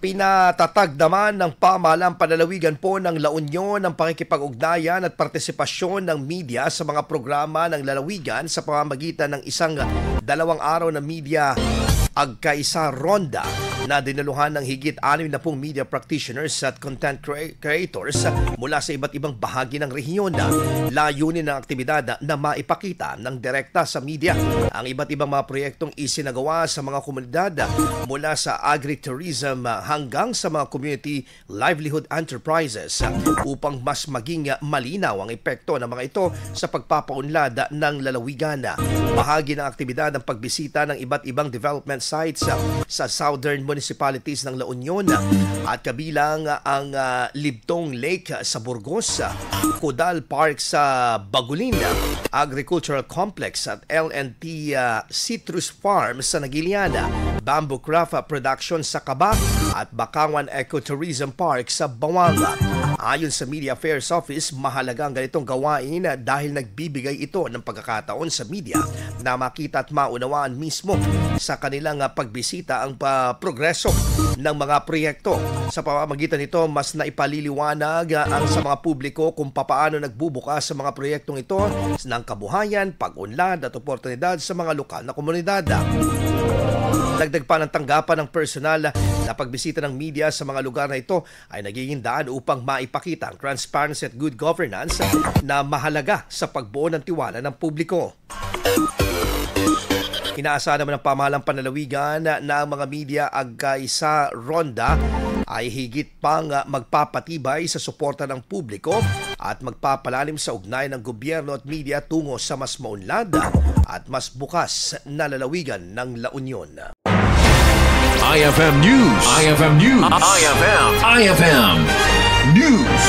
Pinatatag naman ng pamahalang panlalawigan po ng La Union ang pakikipag-ugnayan at partisipasyon ng media sa mga programa ng lalawigan sa pamamagitan ng isang 2 araw na media agkaisa ronda na dinaluhan ng higit 60 media practitioners at content creators mula sa iba't ibang bahagi ng rehiyon. Layunin ng aktibidad na maipakita ng direkta sa media ang iba't ibang mga proyektong isinagawa sa mga komunidad mula sa agritourism hanggang sa mga community livelihood enterprises upang mas maging malinaw ang epekto ng mga ito sa pagpapaunlad ng lalawigan. Bahagi ng aktibidad ang pagbisita ng iba't ibang development sites sa southern municipalities ng La Union at kabilang ang Libtong Lake sa Burgos, Codal Park sa Bagulin, Agricultural Complex at LNT Citrus Farm sa Nagilian, Bamboo Craft Production sa Caba at Bakanwan Ecotourism Park sa Bawanga. Ayon sa Media Affairs Office, mahalaga ang ganitong gawain dahil nagbibigay ito ng pagkakataon sa media na makita at maunawaan mismo sa kanilang pagbisita ang progreso ng mga proyekto. Sa pamamagitan nito, mas naipaliliwanag ang sa mga publiko kung papaano nagbubukas sa mga proyektong ito ng kabuhayan, pag-unlad at oportunidad sa mga lokal na komunidad. Dagdag pa ng tanggapan ng personal na pagbisita ng media sa mga lugar na ito ay nagiging daan upang maipakita ang transparency at good governance na mahalaga sa pagbuo ng tiwala ng publiko. Inaasahan naman ng pamahalang panlalawigan na ang mga media agkaisa ronda ay higit pang magpapatibay sa suporta ng publiko at magpapalalim sa ugnayan ng gobyerno at media tungo sa mas maunlad at mas bukas na lalawigan ng La Union. IFM News. IFM News. IFM News.